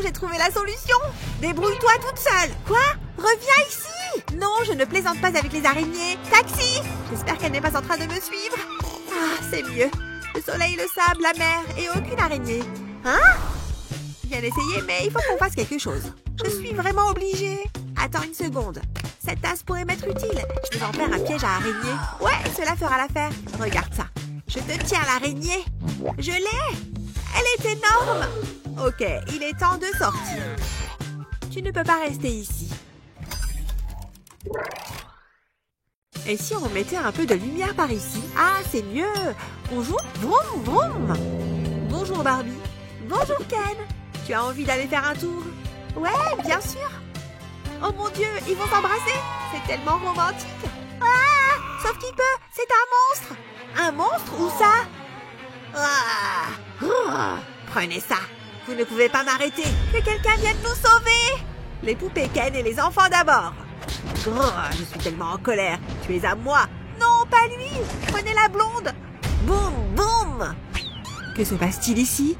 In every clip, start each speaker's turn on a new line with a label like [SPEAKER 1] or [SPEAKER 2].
[SPEAKER 1] j'ai trouvé la solution. Débrouille-toi toute seule. Quoi? Reviens ici. Non, je ne plaisante pas avec les araignées. Taxi! J'espère qu'elle n'est pas en train de me suivre. Ah, c'est mieux. Le soleil, le sable, la mer et aucune araignée. Hein? Bien essayé, mais il faut qu'on fasse quelque chose. Je suis vraiment obligée. Attends une seconde. Cette tasse pourrait m'être utile. Je vais en faire un piège à araignée. Ouais, cela fera l'affaire. Regarde ça. Je te tiens l'araignée. Je l'ai. Elle est énorme. Ok, il est temps de sortir. Tu ne peux pas rester ici. Et si on mettait un peu de lumière par ici? Ah, c'est mieux. Bonjour. Vroom, vroom. Bonjour Barbie. Bonjour Ken. Tu as envie d'aller faire un tour? Ouais, bien sûr. Oh mon Dieu, ils vont s'embrasser. C'est tellement romantique. Ah, sauf qu'il peut. C'est un monstre. Un monstre? Où ça? Ah, prenez ça. Vous ne pouvez pas m'arrêter. Que quelqu'un vienne nous sauver. Les poupées Ken et les enfants d'abord. Je suis tellement en colère. Tu es à moi. Non, pas lui. Prenez la blonde. Boum, boum. Que se passe-t-il ici?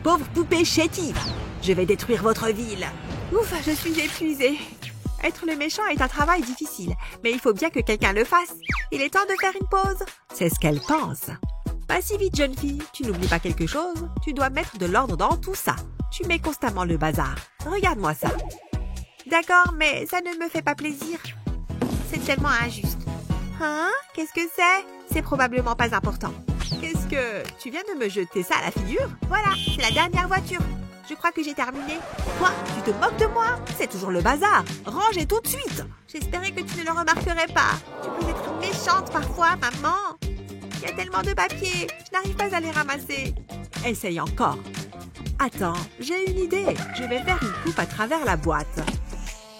[SPEAKER 1] Pauvre poupée chétive. Je vais détruire votre ville. Ouf, je suis épuisée. Être le méchant est un travail difficile, mais il faut bien que quelqu'un le fasse. Il est temps de faire une pause. C'est ce qu'elle pense. Pas si vite, jeune fille. Tu n'oublies pas quelque chose? Tu dois mettre de l'ordre dans tout ça. Tu mets constamment le bazar. Regarde-moi ça. D'accord, mais ça ne me fait pas plaisir. C'est tellement injuste. Hein? Qu'est-ce que c'est? C'est probablement pas important. Qu'est-ce que... Tu viens de me jeter ça à la figure? Voilà, c'est la dernière voiture. Je crois que j'ai terminé. Quoi? Tu te moques de moi? C'est toujours le bazar. Range tout de suite. J'espérais que tu ne le remarquerais pas. Tu peux être méchante parfois, maman. Il y a tellement de papier. Je n'arrive pas à les ramasser. Essaye encore. Attends, j'ai une idée. Je vais faire une coupe à travers la boîte.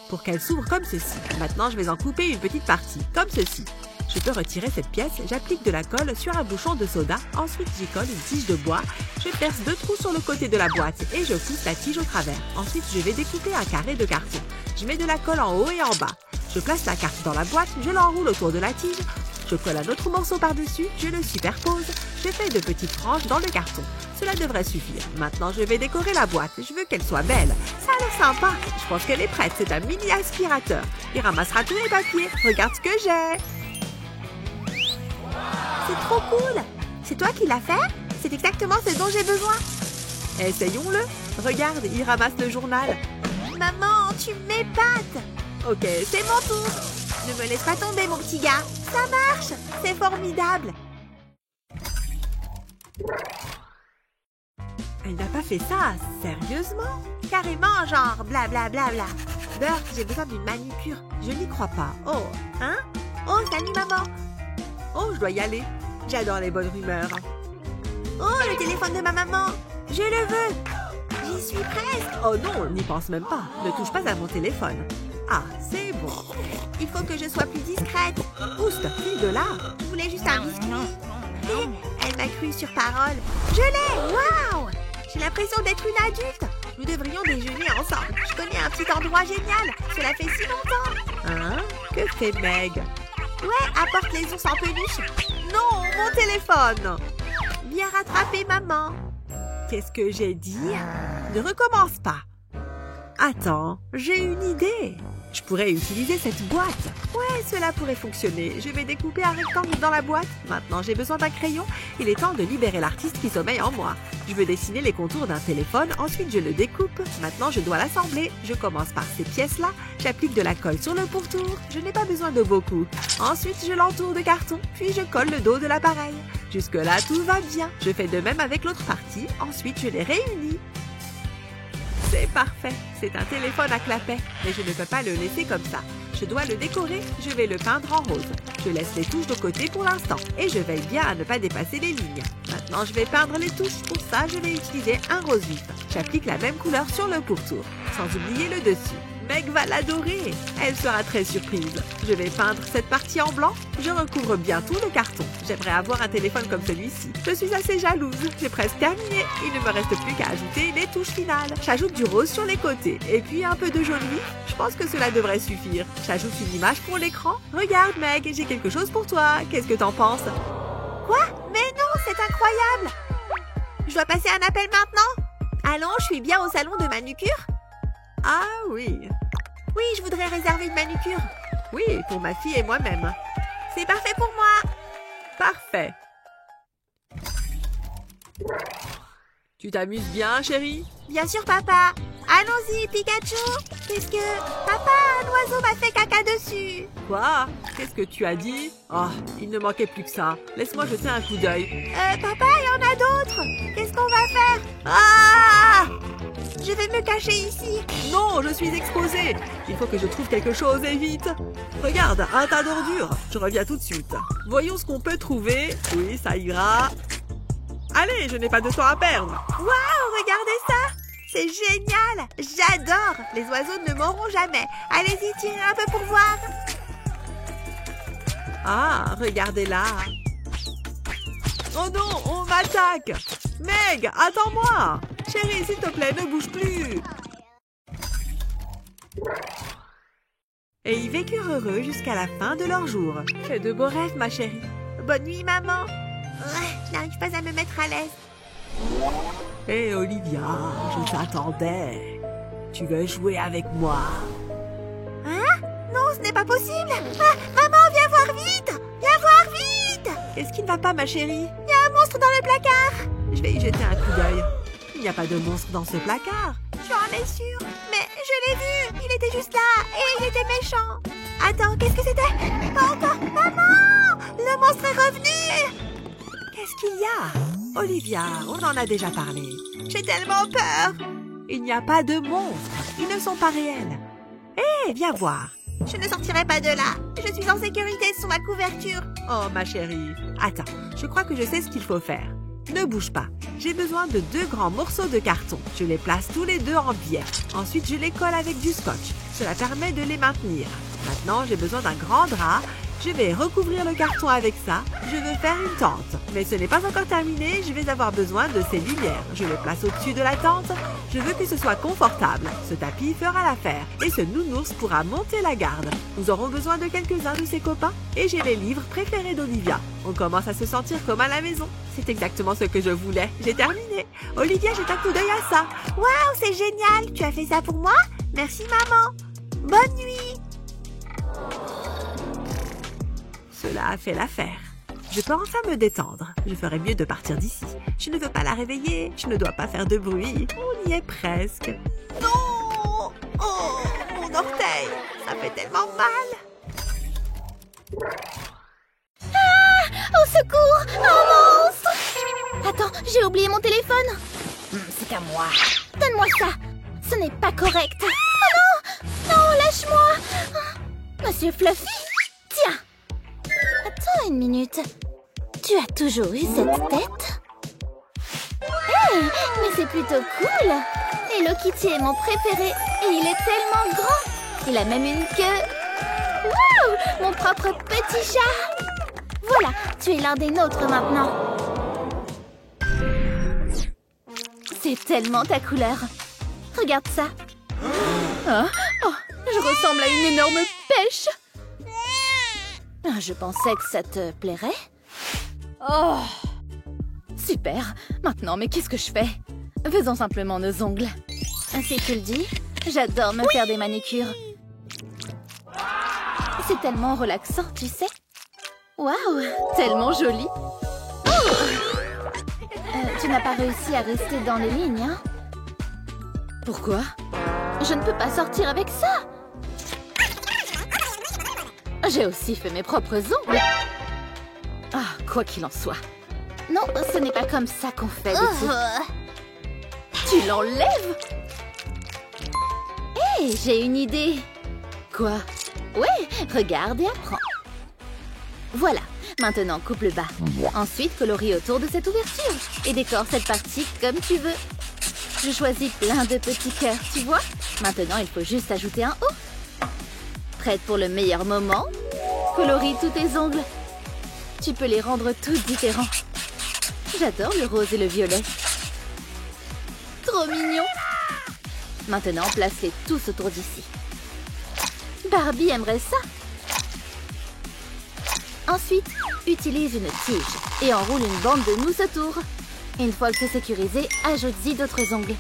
[SPEAKER 1] Pour qu'elle s'ouvre comme ceci. Maintenant, je vais en couper une petite partie, comme ceci. Je peux retirer cette pièce, j'applique de la colle sur un bouchon de soda, ensuite j'y colle une tige de bois, je perce 2 trous sur le côté de la boîte et je pousse la tige au travers. Ensuite, je vais découper un carré de carton. Je mets de la colle en haut et en bas. Je place la carte dans la boîte, je l'enroule autour de la tige, je colle un autre morceau par-dessus, je le superpose, je fais de petites franges dans le carton. Cela devrait suffire. Maintenant, je vais décorer la boîte. Je veux qu'elle soit belle. Ça a l'air sympa. Je pense qu'elle est prête. C'est un mini aspirateur. Il ramassera tous les papiers. Regarde ce que j'ai. C'est trop cool. C'est toi qui l'as fait? C'est exactement ce dont j'ai besoin. Essayons-le. Regarde, il ramasse le journal. Maman, tu m'épates. Ok, c'est mon tour. Ne me laisse pas tomber, mon petit gars. Ça marche. C'est formidable. Elle n'a pas fait ça, sérieusement? Carrément, genre blablabla. Bert, j'ai besoin d'une manucure. Je n'y crois pas. Oh, hein? Oh, salut maman. Oh, je dois y aller. J'adore les bonnes rumeurs. Oh, le téléphone de ma maman. Je le veux. J'y suis presque. Oh non, n'y pense même pas. Ne touche pas à mon téléphone. Ah, c'est bon. Il faut que je sois plus discrète. Oust, file de là. Je voulais juste un biscuit. Et elle m'a cru sur parole. Je l'ai. Waouh! J'ai l'impression d'être une adulte. Nous devrions déjeuner ensemble. Je connais un petit endroit génial. Cela fait si longtemps. Hein? Que fait Meg? Ouais, apporte les ours en peluche. Non, mon téléphone. Bien rattrapé, maman. Qu'est-ce que j'ai dit? Ne recommence pas. Attends, j'ai une idée. Je pourrais utiliser cette boîte. Ouais, cela pourrait fonctionner. Je vais découper un rectangle dans la boîte. Maintenant, j'ai besoin d'un crayon. Il est temps de libérer l'artiste qui sommeille en moi. Je veux dessiner les contours d'un téléphone. Ensuite, je le découpe. Maintenant, je dois l'assembler. Je commence par ces pièces-là. J'applique de la colle sur le pourtour. Je n'ai pas besoin de beaucoup. Ensuite, je l'entoure de carton. Puis, je colle le dos de l'appareil. Jusque-là, tout va bien. Je fais de même avec l'autre partie. Ensuite, je les réunis. C'est parfait. C'est un téléphone à clapet. Mais je ne peux pas le laisser comme ça. Je dois le décorer. Je vais le peindre en rose. Je laisse les touches de côté pour l'instant. Et je veille bien à ne pas dépasser les lignes. Maintenant, je vais peindre les touches. Pour ça, je vais utiliser un rose vif. J'applique la même couleur sur le pourtour. Sans oublier le dessus. Meg va l'adorer. Elle sera très surprise. Je vais peindre cette partie en blanc. Je recouvre bien tout le carton. J'aimerais avoir un téléphone comme celui-ci. Je suis assez jalouse. J'ai presque terminé. Il ne me reste plus qu'à ajouter les touches finales. J'ajoute du rose sur les côtés. Et puis un peu de jaune vif. Je pense que cela devrait suffire. J'ajoute une image pour l'écran. Regarde, Meg, j'ai quelque chose pour toi. Qu'est-ce que t'en penses? Quoi? Mais non, c'est incroyable. Je dois passer un appel maintenant? Allons, je suis bien au salon de manucure? Ah oui. Oui, je voudrais réserver une manucure. Oui, pour ma fille et moi-même. C'est parfait pour moi. Parfait. Tu t'amuses bien, chérie? Bien sûr, papa. Allons-y, Pikachu. Qu'est-ce que... Papa, un oiseau m'a fait caca dessus. Quoi? Qu'est-ce que tu as dit? Oh, il ne manquait plus que ça. Laisse-moi jeter un coup d'œil. Papa, il y en a d'autres. Qu'est-ce qu'on va faire? Ah! Je vais me cacher ici. Non, je suis exposée. Il faut que je trouve quelque chose et vite. Regarde, un tas d'ordures. Je reviens tout de suite. Voyons ce qu'on peut trouver. Oui, ça ira. Allez, je n'ai pas de temps à perdre. Waouh, regardez ça. C'est génial. J'adore. Les oiseaux ne mourront jamais. Allez-y, tirez un peu pour voir. Ah, regardez-là. Oh non, on m'attaque. Meg, attends-moi. Chérie, s'il te plaît, ne bouge plus. Et ils vécurent heureux jusqu'à la fin de leur jour. Fais de beaux rêves, ma chérie. Bonne nuit, maman. Je n'arrive pas à me mettre à l'aise. Hé, Olivia, je t'attendais. Tu veux jouer avec moi? Hein? Non, ce n'est pas possible. Ah, maman, viens voir vite. Viens voir vite. Qu'est-ce qui ne va pas, ma chérie? Il y a un monstre dans le placard. Je vais y jeter un coup d'œil. Il n'y a pas de monstre dans ce placard. Tu en es sûre? Mais je l'ai vu. Il était juste là et il était méchant. Attends, qu'est-ce que c'était? Pas encore. Maman! Le monstre est revenu. Qu'est-ce qu'il y a? Olivia, on en a déjà parlé. J'ai tellement peur. Il n'y a pas de monstres. Ils ne sont pas réels. Hé, viens voir. Je ne sortirai pas de là. Je suis en sécurité sous ma couverture. Oh, ma chérie. Attends, je crois que je sais ce qu'il faut faire. Ne bouge pas. J'ai besoin de 2 grands morceaux de carton. Je les place tous les 2 en biais. Ensuite, je les colle avec du scotch. Cela permet de les maintenir. Maintenant, j'ai besoin d'un grand drap. Je vais recouvrir le carton avec ça. Je veux faire une tente. Mais ce n'est pas encore terminé. Je vais avoir besoin de ces lumières. Je les place au-dessus de la tente. Je veux que ce soit confortable. Ce tapis fera l'affaire. Et ce nounours pourra monter la garde. Nous aurons besoin de quelques-uns de ses copains. Et j'ai les livres préférés d'Olivia. On commence à se sentir comme à la maison. C'est exactement ce que je voulais. J'ai terminé. Olivia, jette un coup d'œil à ça. Waouh, c'est génial. Tu as fait ça pour moi? Merci, maman. Bonne nuit. Cela a fait l'affaire. Je peux enfin me détendre. Je ferais mieux de partir d'ici. Je ne veux pas la réveiller. Je ne dois pas faire de bruit. On y est presque. Non! Oh, mon orteil! Ça fait tellement mal.
[SPEAKER 2] Ah! Au secours! Un monstre! Attends, j'ai oublié mon téléphone. C'est à moi. Donne-moi ça. Ce n'est pas correct. Oh non! Non, lâche-moi! Monsieur Fluffy, tiens. Attends une minute. Tu as toujours eu cette tête? Hey, mais c'est plutôt cool. Hello Kitty est mon préféré et il est tellement grand. Il a même une queue. Waouh, mon propre petit chat. Voilà, tu es l'un des nôtres maintenant. C'est tellement ta couleur. Regarde ça. Oh, je ressemble à une énorme pêche. Je pensais que ça te plairait. Oh, super. Maintenant, mais qu'est-ce que je fais? Faisons simplement nos ongles. Si tu le dis, j'adore me faire des manicures. C'est tellement relaxant, tu sais. Waouh, tellement joli. Tu n'as pas réussi à rester dans les lignes, hein? Pourquoi? Je ne peux pas sortir avec ça. J'ai aussi fait mes propres ongles. Ah, quoi qu'il en soit. Non, ce n'est pas comme ça qu'on fait, Betty. Tu l'enlèves? Hé, j'ai une idée. Quoi? Ouais, regarde et apprends. Voilà, maintenant coupe le bas. Ensuite, colorie autour de cette ouverture. Et décore cette partie comme tu veux. Je choisis plein de petits cœurs, tu vois? Maintenant, il faut juste ajouter un haut. Prête pour le meilleur moment? Colorie tous tes ongles. Tu peux les rendre tous différents. J'adore le rose et le violet. Trop mignon. Maintenant, place-les tous autour d'ici. Barbie aimerait ça. Ensuite, utilise une tige et enroule une bande de mousse autour. Une fois que c'est sécurisé, ajoute-y d'autres ongles.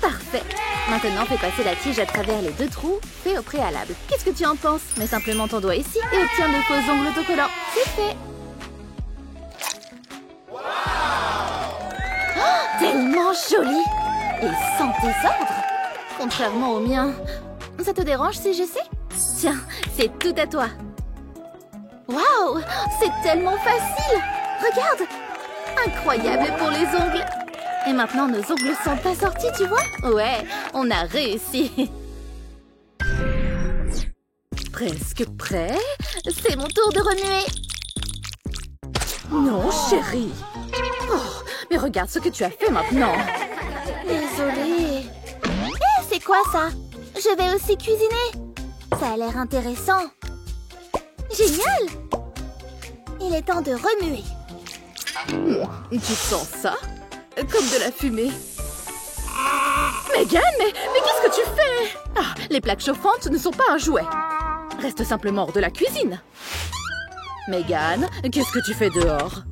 [SPEAKER 2] Parfait. Maintenant, fais passer la tige à travers les 2 trous faits au préalable. Qu'est-ce que tu en penses? Mets simplement ton doigt ici et obtiens de faux ongles autocollants. C'est fait. Oh, tellement joli. Et sans désordre. Contrairement au mien. Ça te dérange si j'essaie? Tiens, c'est tout à toi. Waouh, c'est tellement facile. Regarde. Incroyable pour les ongles. Et maintenant, nos ongles sont assortis, tu vois? Ouais, on a réussi. Presque prêt. C'est mon tour de remuer. Non, chérie. Oh, mais regarde ce que tu as fait maintenant. Désolée. Hé, c'est quoi ça? Je vais aussi cuisiner. Ça a l'air intéressant. Génial. Il est temps de remuer. Tu sens ça? Comme de la fumée. Megan, mais qu'est-ce que tu fais? Ah, les plaques chauffantes ne sont pas un jouet. Reste simplement hors de la cuisine. Megan, qu'est-ce que tu fais dehors?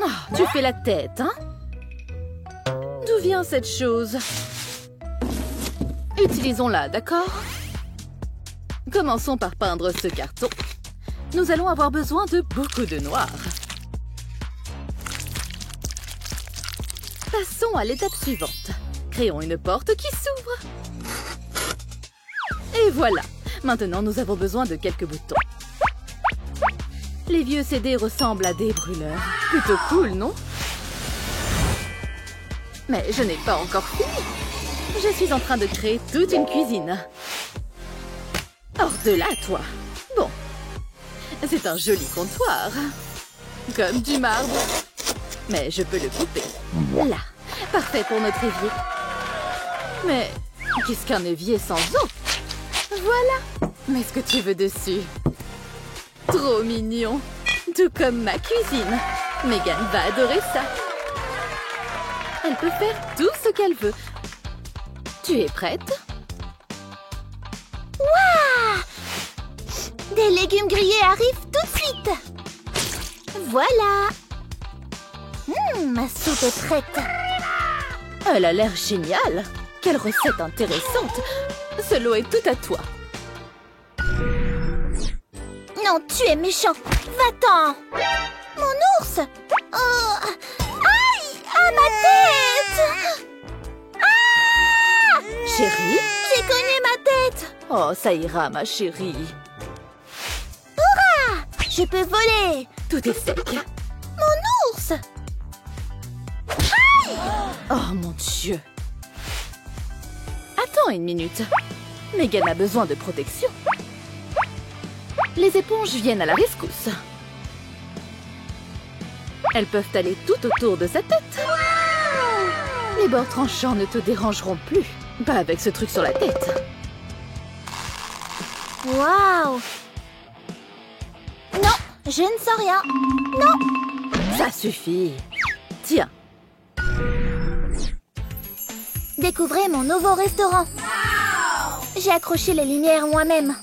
[SPEAKER 2] Ah, tu fais la tête, hein? D'où vient cette chose? Utilisons-la, d'accord? Commençons par peindre ce carton. Nous allons avoir besoin de beaucoup de noir. Passons à l'étape suivante. Créons une porte qui s'ouvre. Et voilà. Maintenant, nous avons besoin de quelques boutons. Les vieux CD ressemblent à des brûleurs. Plutôt cool, non? Mais je n'ai pas encore fini. Je suis en train de créer toute une cuisine. Hors de là, toi. Bon. C'est un joli comptoir. Comme du marbre. Mais je peux le couper. Là. Parfait pour notre évier. Mais qu'est-ce qu'un évier sans eau? Voilà. Mets ce que tu veux dessus. Trop mignon. Tout comme ma cuisine. Megan va adorer ça. Elle peut faire tout ce qu'elle veut. Tu es prête? Waouh! Des légumes grillés arrivent tout de suite. Voilà. Ma soupe est prête. Elle a l'air géniale. Quelle recette intéressante. Ce lot est tout à toi. Non, tu es méchant. Va-t'en. Mon ours. Oh. Aïe! À ma tête. Ah! Chérie? J'ai cogné ma tête. Oh, ça ira, ma chérie. Hurrah! Je peux voler. Tout est sec. Mon ours. Aïe! Oh, mon Dieu. Attends une minute. Megan a besoin de protection. Les éponges viennent à la rescousse. Elles peuvent aller tout autour de sa tête. Les bords tranchants ne te dérangeront plus. Pas avec ce truc sur la tête. Waouh! Non, je ne sens rien. Non! Ça suffit. Tiens. Découvrez mon nouveau restaurant. J'ai accroché les lumières moi-même.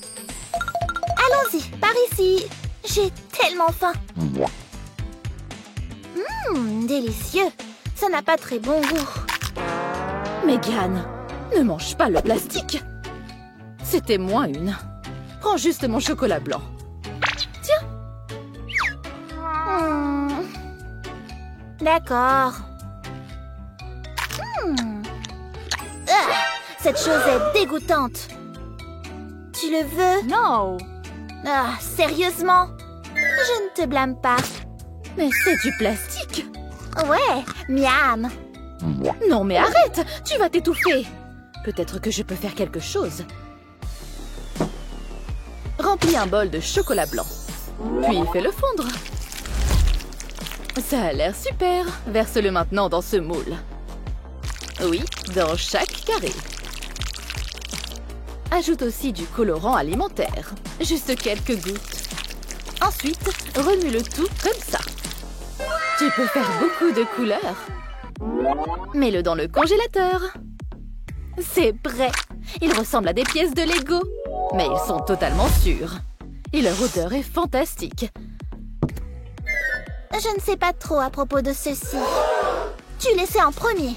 [SPEAKER 2] Allons-y, par ici. J'ai tellement faim. Délicieux. Ça n'a pas très bon goût. Megan, ne mange pas le plastique. C'était moins une. Prends juste mon chocolat blanc. Tiens. D'accord. Cette chose est dégoûtante. Tu le veux? Non. Ah, sérieusement? Je ne te blâme pas. Mais c'est du plastique. Ouais, miam. Non, mais arrête! Tu vas t'étouffer. Peut-être que je peux faire quelque chose. Remplis un bol de chocolat blanc. Puis fais-le fondre. Ça a l'air super. Verse-le maintenant dans ce moule. Oui, dans chaque carré. Ajoute aussi du colorant alimentaire. Juste quelques gouttes. Ensuite, remue le tout comme ça. Tu peux faire beaucoup de couleurs. Mets-le dans le congélateur. C'est prêt. Ils ressemblent à des pièces de Lego. Mais ils sont totalement sûrs. Et leur odeur est fantastique. Je ne sais pas trop à propos de ceci. Tu laissais en premier.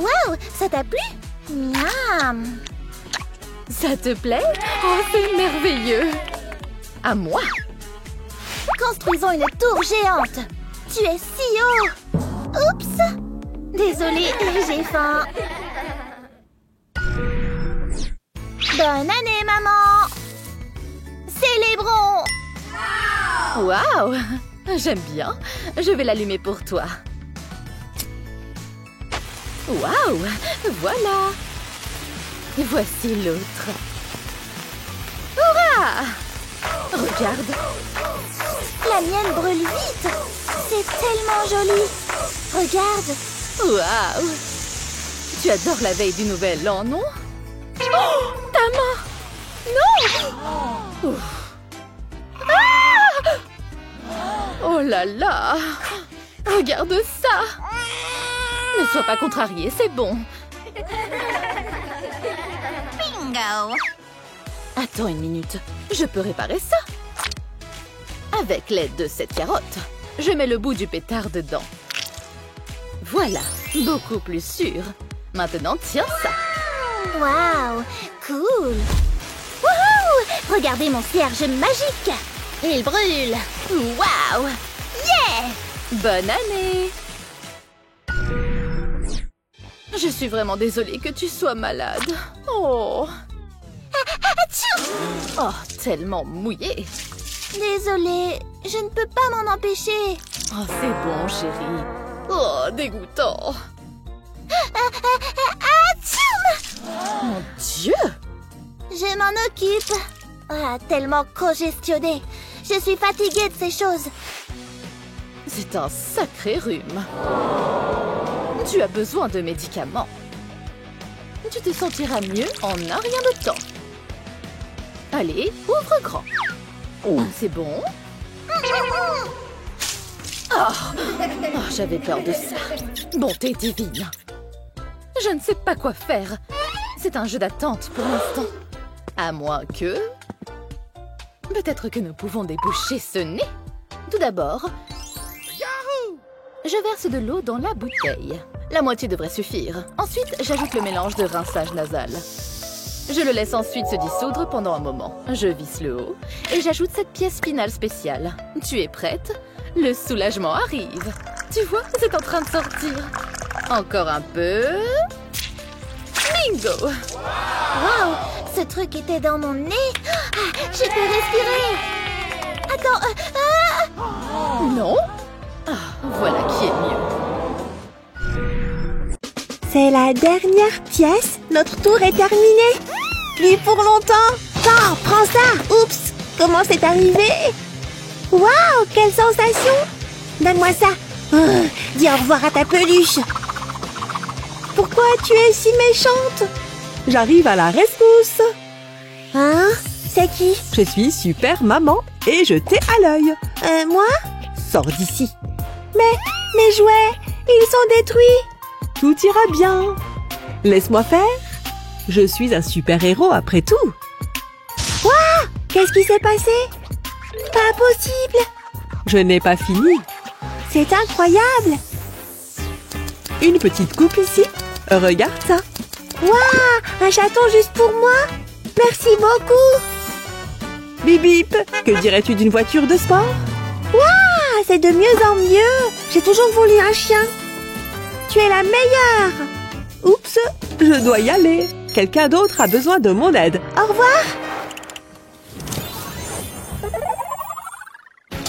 [SPEAKER 2] Waouh, ça t'a plu? Miam.
[SPEAKER 3] Ça te plaît? Oh, c'est merveilleux! À moi!
[SPEAKER 2] Construisons une tour géante. Tu es si haut. Oups. Désolée, j'ai faim. Bonne année, maman. Célébrons.
[SPEAKER 3] Waouh! J'aime bien. Je vais l'allumer pour toi. Waouh! Voilà! Voici l'autre. Hurrah! Regarde!
[SPEAKER 2] La mienne brûle vite. C'est tellement joli. Regarde.
[SPEAKER 3] Waouh! Tu adores la veille du nouvel an, non? Oh! Ta main! Non! Ouf. Ah! Oh là là! Regarde ça! Ne sois pas contrarié, c'est bon.
[SPEAKER 2] Bingo.
[SPEAKER 3] Attends une minute, je peux réparer ça. Avec l'aide de cette carotte, je mets le bout du pétard dedans. Voilà, beaucoup plus sûr. Maintenant, tiens ça.
[SPEAKER 2] Waouh, cool. Wouhou! Regardez mon cierge magique. Il brûle. Waouh! Yeah!
[SPEAKER 3] Bonne année! Je suis vraiment désolée que tu sois malade. Oh! Oh, tellement mouillé.
[SPEAKER 2] Désolée, je ne peux pas m'en empêcher.
[SPEAKER 3] Oh, c'est bon, chérie. Oh, dégoûtant. Mon Dieu!
[SPEAKER 2] Je m'en occupe. Ah, tellement congestionné. Je suis fatiguée de ces choses.
[SPEAKER 3] C'est un sacré rhume. Tu as besoin de médicaments. Tu te sentiras mieux en un rien de temps. Allez, ouvre grand. Oh, c'est bon. Oh, j'avais peur de ça. Bonté divine. Je ne sais pas quoi faire. C'est un jeu d'attente pour l'instant. À moins que... Peut-être que nous pouvons déboucher ce nez. Tout d'abord, je verse de l'eau dans la bouteille. La moitié devrait suffire. Ensuite, j'ajoute le mélange de rinçage nasal. Je le laisse ensuite se dissoudre pendant un moment. Je visse le haut et j'ajoute cette pièce finale spéciale. Tu es prête? Le soulagement arrive. Tu vois, c'est en train de sortir. Encore un peu. Bingo!
[SPEAKER 2] Waouh! Ce truc était dans mon nez. Ah, je peux respirer. Attends.
[SPEAKER 3] Non? Ah, voilà qui est mieux.
[SPEAKER 1] C'est la dernière pièce. Notre tour est terminé. Plus pour longtemps. Attends, prends ça. Oups, comment c'est arrivé? Waouh, quelle sensation. Donne-moi ça. Dis au revoir à ta peluche. Pourquoi tu es si méchante?
[SPEAKER 4] J'arrive à la rescousse.
[SPEAKER 1] Hein? C'est qui?
[SPEAKER 4] Je suis super maman et je t'ai à l'œil.
[SPEAKER 1] Moi?
[SPEAKER 4] Sors d'ici.
[SPEAKER 1] Mais mes jouets, ils sont détruits.
[SPEAKER 4] Tout ira bien. Laisse-moi faire. Je suis un super-héros après tout.
[SPEAKER 1] Waouh! Qu'est-ce qui s'est passé? Pas possible.
[SPEAKER 4] Je n'ai pas fini.
[SPEAKER 1] C'est incroyable.
[SPEAKER 4] Une petite coupe ici. Regarde ça.
[SPEAKER 1] Waouh! Un chaton juste pour moi? Merci beaucoup.
[SPEAKER 4] Bip bip. Que dirais-tu d'une voiture de sport?
[SPEAKER 1] Waouh! C'est de mieux en mieux. J'ai toujours voulu un chien. Tu es la meilleure.
[SPEAKER 4] Oups, je dois y aller. Quelqu'un d'autre a besoin de mon aide.
[SPEAKER 1] Au revoir.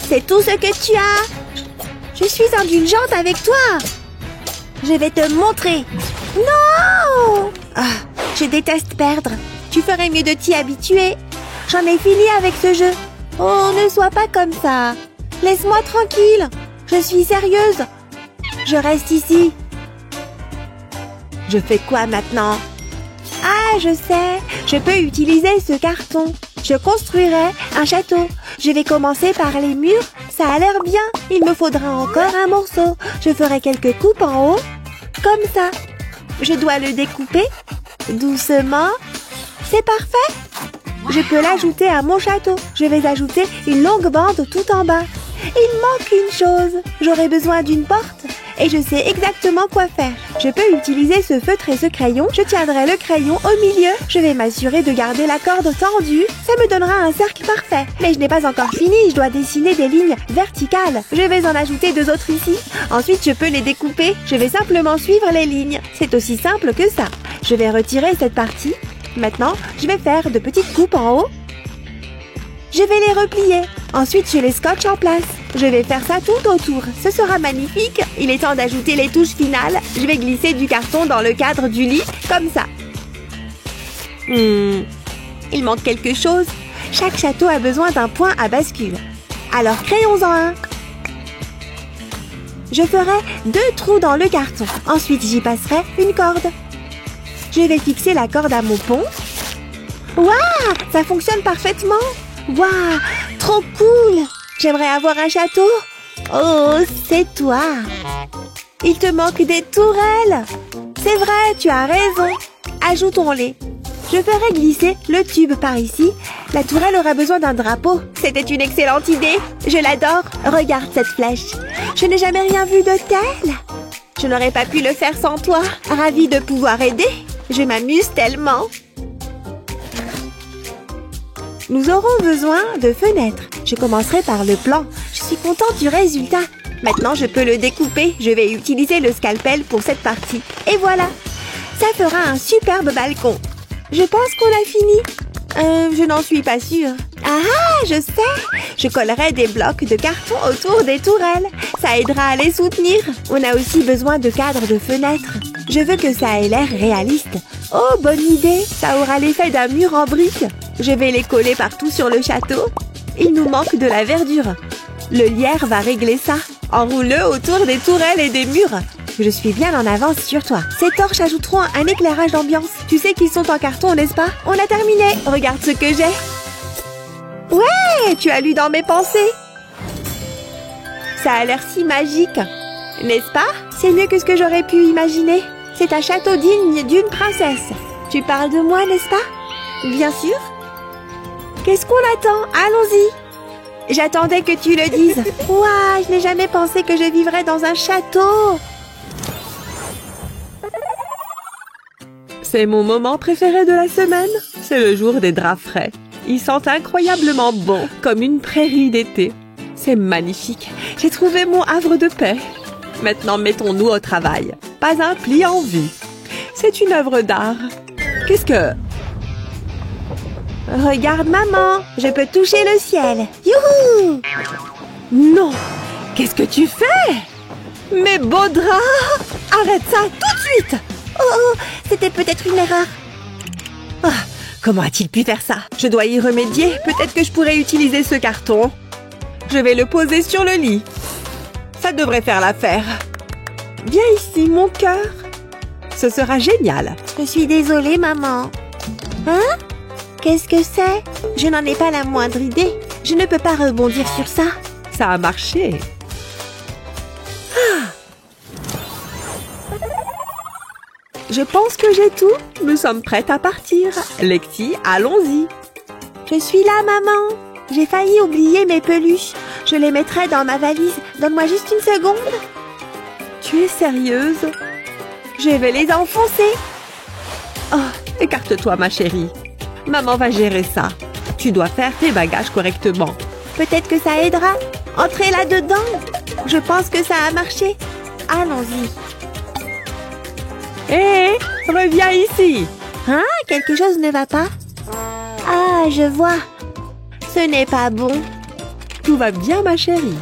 [SPEAKER 1] C'est tout ce que tu as. Je suis indulgente avec toi. Je vais te montrer. Non! Ah, je déteste perdre. Tu ferais mieux de t'y habituer. J'en ai fini avec ce jeu. Oh, ne sois pas comme ça. Laisse-moi tranquille. Je suis sérieuse. Je reste ici. Je fais quoi maintenant? Ah, je sais. Je peux utiliser ce carton. Je construirai un château. Je vais commencer par les murs. Ça a l'air bien. Il me faudra encore un morceau. Je ferai quelques coupes en haut. Comme ça. Je dois le découper. Doucement. C'est parfait. Je peux l'ajouter à mon château. Je vais ajouter une longue bande tout en bas. Il manque une chose. J'aurai besoin d'une porte. et je sais exactement quoi faire. Je peux utiliser ce feutre et ce crayon. Je tiendrai le crayon au milieu. Je vais m'assurer de garder la corde tendue. Ça me donnera un cercle parfait. Mais je n'ai pas encore fini. Je dois dessiner des lignes verticales. Je vais en ajouter 2 autres ici. Ensuite, je peux les découper. Je vais simplement suivre les lignes. C'est aussi simple que ça. Je vais retirer cette partie. Maintenant, je vais faire de petites coupes en haut. Je vais les replier. Ensuite, je les scotche en place. Je vais faire ça tout autour. Ce sera magnifique. Il est temps d'ajouter les touches finales. Je vais glisser du carton dans le cadre du lit, comme ça. Il manque quelque chose. Chaque château a besoin d'un point à bascule. Alors, créons-en un. Je ferai 2 trous dans le carton. Ensuite, j'y passerai une corde. Je vais fixer la corde à mon pont. Waouh, ça fonctionne parfaitement. Waouh, trop cool! J'aimerais avoir un château. Oh, c'est toi. Il te manque des tourelles. C'est vrai, tu as raison. Ajoutons-les. Je ferai glisser le tube par ici. La tourelle aura besoin d'un drapeau. C'était une excellente idée. Je l'adore. Regarde cette flèche. Je n'ai jamais rien vu de tel. Je n'aurais pas pu le faire sans toi. Ravie de pouvoir aider. Je m'amuse tellement. Nous aurons besoin de fenêtres. Je commencerai par le plan. Je suis contente du résultat. Maintenant, je peux le découper. Je vais utiliser le scalpel pour cette partie. Et voilà. Ça fera un superbe balcon. Je pense qu'on a fini. Je n'en suis pas sûre. Ah, je sais. Je collerai des blocs de carton autour des tourelles. Ça aidera à les soutenir. On a aussi besoin de cadres de fenêtres. Je veux que ça ait l'air réaliste. Oh, bonne idée. Ça aura l'effet d'un mur en briques. Je vais les coller partout sur le château. Il nous manque de la verdure. Le lierre va régler ça. Enroule-le autour des tourelles et des murs. Je suis bien en avance sur toi. Ces torches ajouteront un éclairage d'ambiance. Tu sais qu'ils sont en carton, n'est-ce pas? On a terminé. Regarde ce que j'ai. Ouais, tu as lu dans mes pensées. Ça a l'air si magique. N'est-ce pas? C'est mieux que ce que j'aurais pu imaginer. C'est un château digne d'une princesse. Tu parles de moi, n'est-ce pas? Bien sûr. Qu'est-ce qu'on attend? Allons-y. J'attendais que tu le dises. Ouah, je n'ai jamais pensé que je vivrais dans un château.
[SPEAKER 4] C'est mon moment préféré de la semaine. C'est le jour des draps frais. Ils sentent incroyablement bon, comme une prairie d'été. C'est magnifique. J'ai trouvé mon havre de paix. Maintenant, mettons-nous au travail. Pas un pli en vue. C'est une œuvre d'art. Qu'est-ce que...
[SPEAKER 1] Regarde, maman. Je peux toucher le ciel. Youhou!
[SPEAKER 4] Non! Qu'est-ce que tu fais? Mes beaux draps! Arrête ça tout de suite!
[SPEAKER 1] Oh, c'était peut-être une erreur.
[SPEAKER 4] Ah, comment a-t-il pu faire ça? Je dois y remédier. Peut-être que je pourrais utiliser ce carton. Je vais le poser sur le lit. Ça devrait faire l'affaire. Viens ici, mon cœur. Ce sera génial.
[SPEAKER 1] Je suis désolée, maman. Hein? Qu'est-ce que c'est? Je n'en ai pas la moindre idée. Je ne peux pas rebondir sur ça.
[SPEAKER 4] Ça a marché. Ah! Je pense que j'ai tout. Nous sommes prêtes à partir. Lexi, allons-y.
[SPEAKER 1] Je suis là, maman. J'ai failli oublier mes peluches. Je les mettrai dans ma valise. Donne-moi juste une seconde.
[SPEAKER 4] Tu es sérieuse? Je vais les enfoncer. Oh, écarte-toi, ma chérie. Maman va gérer ça. Tu dois faire tes bagages correctement.
[SPEAKER 1] Peut-être que ça aidera. Entrez là-dedans. Je pense que ça a marché. Allons-y.
[SPEAKER 4] Hé, reviens ici.
[SPEAKER 1] Hein? Quelque chose ne va pas? Ah, je vois. Ce n'est pas bon.
[SPEAKER 4] Tout va bien, ma chérie.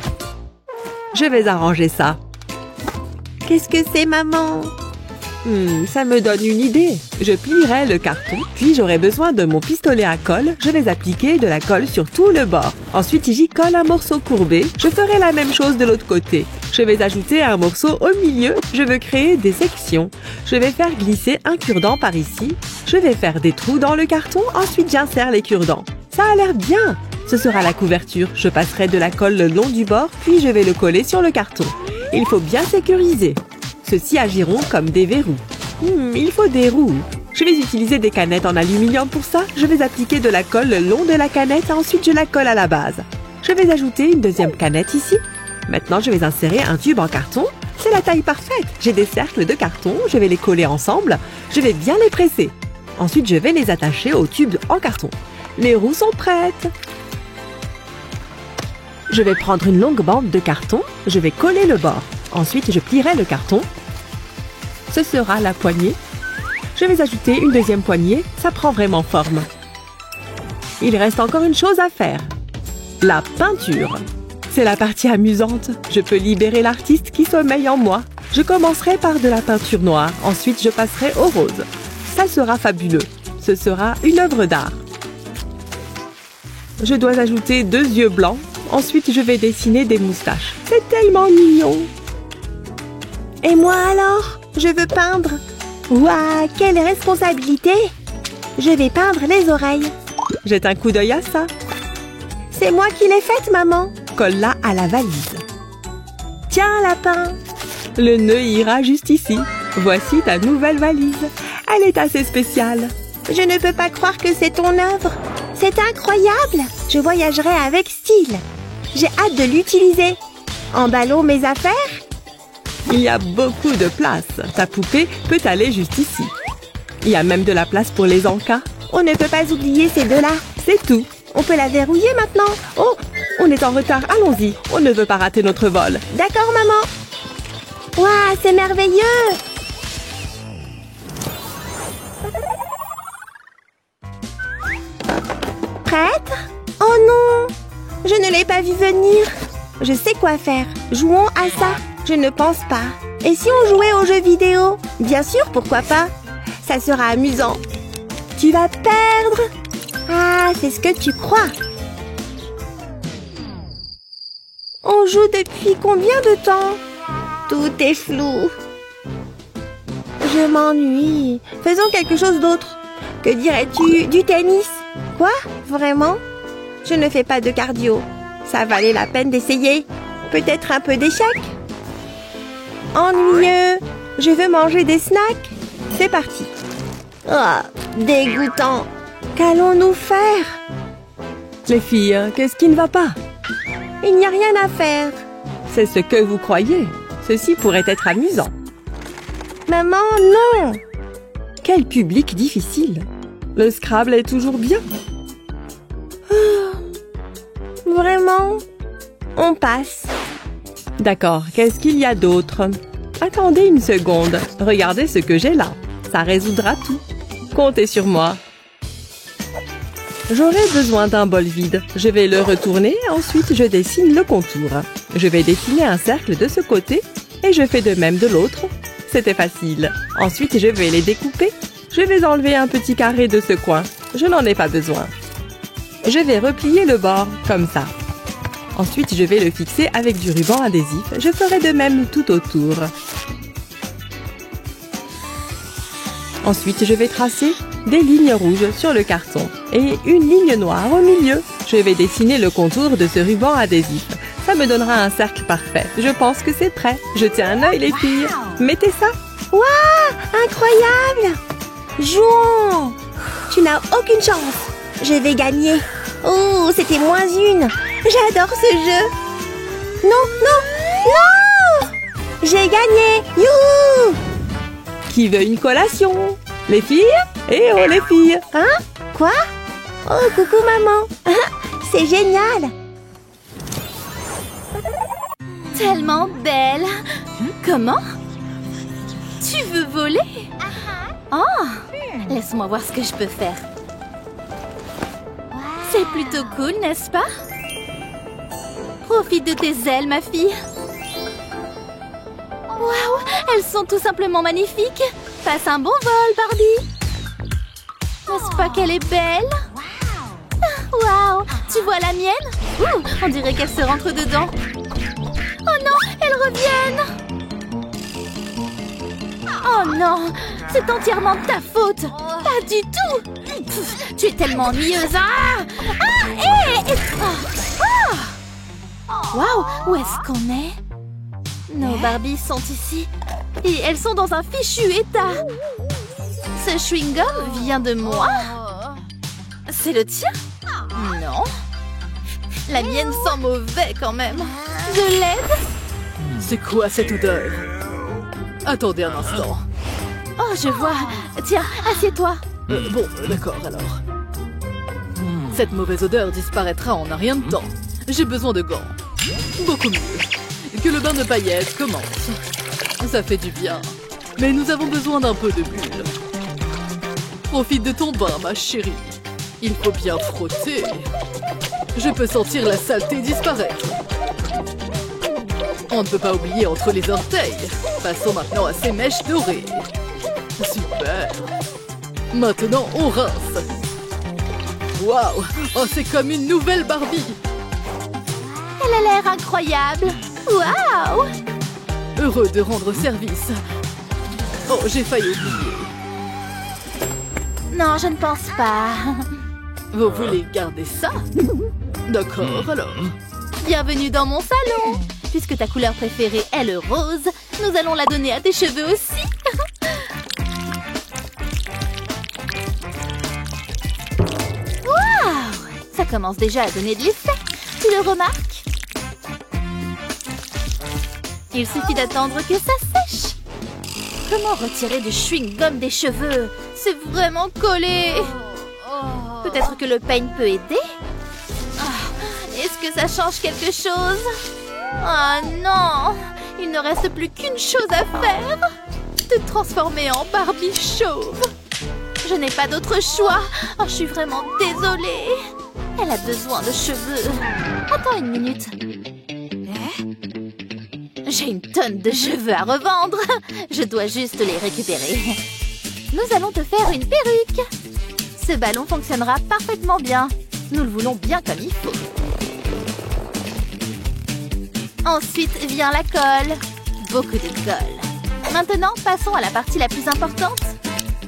[SPEAKER 4] Je vais arranger ça.
[SPEAKER 1] Qu'est-ce que c'est, maman?
[SPEAKER 4] Ça me donne une idée. Je plierai le carton, puis j'aurai besoin de mon pistolet à colle. Je vais appliquer de la colle sur tout le bord. Ensuite, j'y colle un morceau courbé. Je ferai la même chose de l'autre côté. Je vais ajouter un morceau au milieu. Je veux créer des sections. Je vais faire glisser un cure-dent par ici. Je vais faire des trous dans le carton. Ensuite, j'insère les cure-dents. Ça a l'air bien. Ce sera la couverture. Je passerai de la colle le long du bord, puis je vais le coller sur le carton. Il faut bien sécuriser. Ceux-ci agiront comme des verrous. Il faut des roues. Je vais utiliser des canettes en aluminium pour ça. Je vais appliquer de la colle le long de la canette et ensuite je la colle à la base. Je vais ajouter une deuxième canette ici. Maintenant, je vais insérer un tube en carton. C'est la taille parfaite. J'ai des cercles de carton, je vais les coller ensemble. Je vais bien les presser. Ensuite, je vais les attacher au tube en carton. Les roues sont prêtes. Je vais prendre une longue bande de carton. Je vais coller le bord. Ensuite, je plierai le carton. Ce sera la poignée. Je vais ajouter une deuxième poignée. Ça prend vraiment forme. Il reste encore une chose à faire. La peinture. C'est la partie amusante. Je peux libérer l'artiste qui sommeille en moi. Je commencerai par de la peinture noire. Ensuite, je passerai au rose. Ça sera fabuleux. Ce sera une œuvre d'art. Je dois ajouter 2 yeux blancs. Ensuite, je vais dessiner des moustaches. C'est tellement mignon.
[SPEAKER 2] Et moi alors? Je veux peindre. Ouah, quelle responsabilité! Je vais peindre les oreilles.
[SPEAKER 4] Jette un coup d'œil à ça.
[SPEAKER 2] C'est moi qui l'ai faite, maman.
[SPEAKER 4] Colle-la à la valise.
[SPEAKER 2] Tiens, lapin.
[SPEAKER 4] Le nœud ira juste ici. Voici ta nouvelle valise. Elle est assez spéciale.
[SPEAKER 2] Je ne peux pas croire que c'est ton œuvre. C'est incroyable. Je voyagerai avec style. J'ai hâte de l'utiliser. Emballons mes affaires.
[SPEAKER 4] Il y a beaucoup de place. Ta poupée peut aller juste ici. Il y a même de la place pour les encas.
[SPEAKER 2] On ne peut pas oublier ces deux-là.
[SPEAKER 4] C'est tout.
[SPEAKER 2] On peut la verrouiller maintenant.
[SPEAKER 4] Oh, on est en retard. Allons-y. On ne veut pas rater notre vol.
[SPEAKER 2] D'accord, maman. Waouh, c'est merveilleux. Prête? Oh non! Je ne l'ai pas vu venir. Je sais quoi faire. Jouons à ça. Je ne pense pas. Et si on jouait aux jeux vidéo? Bien sûr, pourquoi pas? Ça sera amusant. Tu vas perdre. Ah, c'est ce que tu crois. On joue depuis combien de temps? Tout est flou. Je m'ennuie. Faisons quelque chose d'autre. Que dirais-tu du tennis? Quoi? Vraiment? Je ne fais pas de cardio. Ça valait la peine d'essayer. Peut-être un peu d'échecs? Ennuyeux. Je veux manger des snacks. C'est parti. Oh, dégoûtant. Qu'allons-nous faire?
[SPEAKER 4] Les filles, qu'est-ce qui ne va pas?
[SPEAKER 2] Il n'y a rien à faire.
[SPEAKER 4] C'est ce que vous croyez. Ceci pourrait être amusant.
[SPEAKER 2] Maman, non.
[SPEAKER 4] Quel public difficile. Le Scrabble est toujours bien.
[SPEAKER 2] Vraiment? On passe.
[SPEAKER 4] D'accord, qu'est-ce qu'il y a d'autre? Attendez une seconde. Regardez ce que j'ai là. Ça résoudra tout. Comptez sur moi. J'aurai besoin d'un bol vide. Je vais le retourner, ensuite je dessine le contour. Je vais dessiner un cercle de ce côté et je fais de même de l'autre. C'était facile. Ensuite, je vais les découper. Je vais enlever un petit carré de ce coin. Je n'en ai pas besoin. Je vais replier le bord, comme ça. Ensuite, je vais le fixer avec du ruban adhésif. Je ferai de même tout autour. Ensuite, je vais tracer des lignes rouges sur le carton et une ligne noire au milieu. Je vais dessiner le contour de ce ruban adhésif. Ça me donnera un cercle parfait. Je pense que c'est prêt. Jetez un œil, les filles. Mettez ça.
[SPEAKER 2] Waouh, incroyable. Jouons. Tu n'as aucune chance. Je vais gagner. Oh, c'était -1. J'adore ce jeu. Non, non, non. J'ai gagné. Youhou.
[SPEAKER 4] Qui veut une collation? Les filles? Eh oh, les filles!
[SPEAKER 2] Hein? Quoi? Oh, coucou maman. C'est génial.
[SPEAKER 3] Tellement belle. Comment? Tu veux voler? Oh, laisse-moi voir ce que je peux faire. C'est plutôt cool, n'est-ce pas? Profite de tes ailes, ma fille. Waouh, elles sont tout simplement magnifiques. Passe un bon vol, Barbie. N'est-ce pas qu'elle est belle? Waouh, tu vois la mienne? Ouh, on dirait qu'elle se rentre dedans. Oh non, elles reviennent. Oh non, c'est entièrement de ta faute. Pas du tout. Pff, tu es tellement ennuyeuse. Ah, waouh, où est-ce qu'on est? Nos Barbies sont ici. Et elles sont dans un fichu état. Ce chewing-gum vient de moi? C'est le tien? Non. La mienne sent mauvais quand même. De l'aide? C'est quoi cette odeur? Attendez un instant.
[SPEAKER 2] Oh, je vois. Tiens, assieds-toi.
[SPEAKER 3] Bon, d'accord alors. Cette mauvaise odeur disparaîtra en un rien de temps. J'ai besoin de gants. Beaucoup mieux. Que le bain de paillettes commence. Ça fait du bien. Mais nous avons besoin d'un peu de bulle. Profite de ton bain, ma chérie. Il faut bien frotter. Je peux sentir la saleté disparaître. On ne peut pas oublier entre les orteils. Passons maintenant à ces mèches dorées. Super. Maintenant, on rince. Waouh! Oh, c'est comme une nouvelle Barbie.
[SPEAKER 2] Elle a l'air incroyable. Waouh!
[SPEAKER 3] Heureux de rendre service. Oh, j'ai failli oublier.
[SPEAKER 2] Non, je ne pense pas.
[SPEAKER 3] Vous voulez garder ça? D'accord, alors.
[SPEAKER 2] Bienvenue dans mon salon. Puisque ta couleur préférée est le rose, nous allons la donner à tes cheveux aussi. Waouh! Ça commence déjà à donner de l'effet. Tu le remarques? Il suffit d'attendre que ça sèche. Comment retirer du chewing-gum des cheveux? C'est vraiment collé. Peut-être que le peigne peut aider? Est-ce que ça change quelque chose? Oh non! Il ne reste plus qu'une chose à faire. Te transformer en Barbie chauve. Je n'ai pas d'autre choix. Oh, je suis vraiment désolée. Elle a besoin de cheveux. Attends une minute. J'ai une tonne de cheveux à revendre. Je dois juste les récupérer. Nous allons te faire une perruque. Ce ballon fonctionnera parfaitement bien. Nous le voulons bien comme il faut. Ensuite vient la colle. Beaucoup de colle. Maintenant, passons à la partie la plus importante.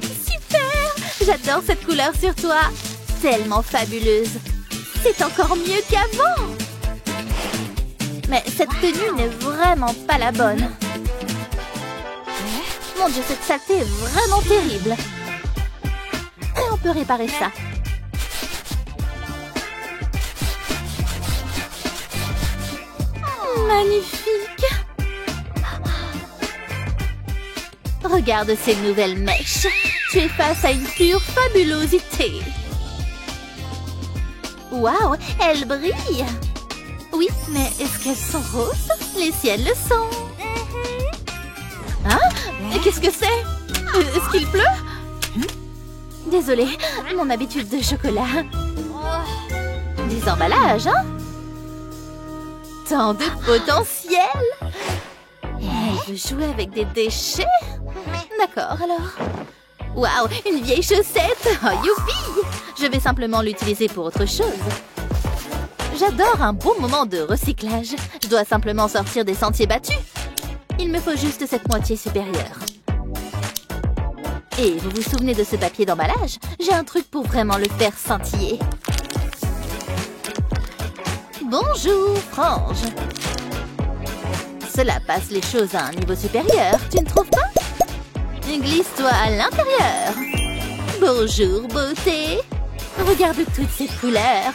[SPEAKER 2] Super! J'adore cette couleur sur toi. Tellement fabuleuse. C'est encore mieux qu'avant. Mais cette tenue n'est vraiment pas la bonne. Mon Dieu, cette saleté est vraiment terrible. Mais on peut réparer ça. Magnifique! Regarde ces nouvelles mèches. Tu es face à une pure fabulosité. Waouh, elles brillent! Oui, mais est-ce qu'elles sont roses? Les siennes le sont. Hein? Qu'est-ce que c'est? Est-ce qu'il pleut? Désolée, mon habitude de chocolat. Des emballages, hein? Tant de potentiel! Elle veut jouer avec des déchets? D'accord, alors. Waouh, une vieille chaussette! Oh, youpi! Je vais simplement l'utiliser pour autre chose. J'adore un bon moment de recyclage. Je dois simplement sortir des sentiers battus. Il me faut juste cette moitié supérieure. Et vous vous souvenez de ce papier d'emballage? J'ai un truc pour vraiment le faire scintiller. Bonjour, frange. Cela passe les choses à un niveau supérieur, tu ne trouves pas? Glisse-toi à l'intérieur. Bonjour, beauté. Regarde toutes ces couleurs.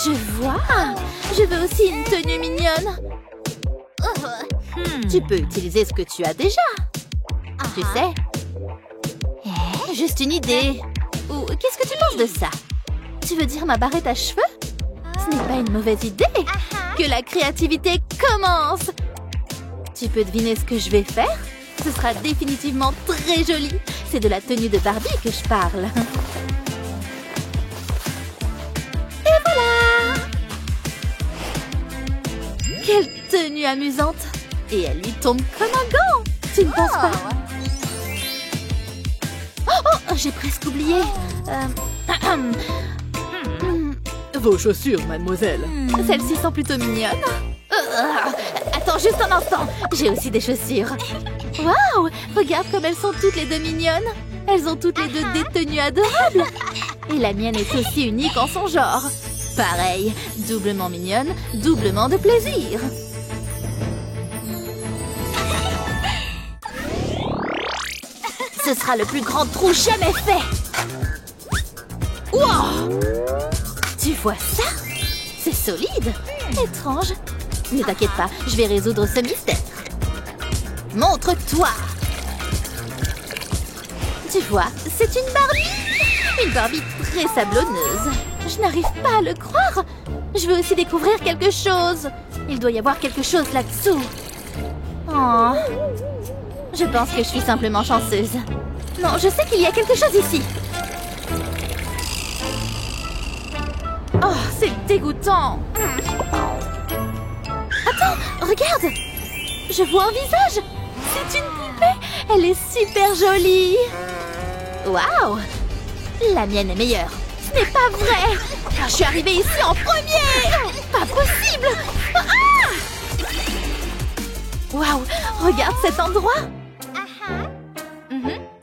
[SPEAKER 2] Je vois. Je veux aussi une tenue mignonne. Tu peux utiliser ce que tu as déjà. Tu sais. Juste une idée. Ou qu'est-ce que tu penses de ça? Tu veux dire ma barrette à cheveux? Ce n'est pas une mauvaise idée. Que la créativité commence. Tu peux deviner ce que je vais faire? Ce sera définitivement très joli. C'est de la tenue de Barbie que je parle. Et voilà! Quelle tenue amusante! Et elle lui tombe comme un gant! Tu ne penses pas? Oh, j'ai presque oublié.
[SPEAKER 3] Vos chaussures, mademoiselle.
[SPEAKER 2] Celles-ci sont plutôt mignonnes. Attends juste un instant. J'ai aussi des chaussures. Waouh! Regarde comme elles sont toutes les deux mignonnes. Elles ont toutes les deux des tenues adorables. Et la mienne est aussi unique en son genre. Pareil, doublement mignonne, doublement de plaisir. Ce sera le plus grand trou jamais fait. Wow! Tu vois ça? C'est solide. Étrange. Ne t'inquiète pas, je vais résoudre ce mystère. Montre-toi. Tu vois, c'est une Barbie. Une Barbie très sablonneuse. Je n'arrive pas à le croire. Je veux aussi découvrir quelque chose. Il doit y avoir quelque chose là-dessous. Oh. Je pense que je suis simplement chanceuse. Non, je sais qu'il y a quelque chose ici. Oh, c'est dégoûtant. Attends, regarde. Je vois un visage. C'est une poupée. Elle est super jolie. Waouh. La mienne est meilleure. Ce n'est pas vrai. Je suis arrivée ici en premier. Pas possible. Ah! Waouh, regarde cet endroit.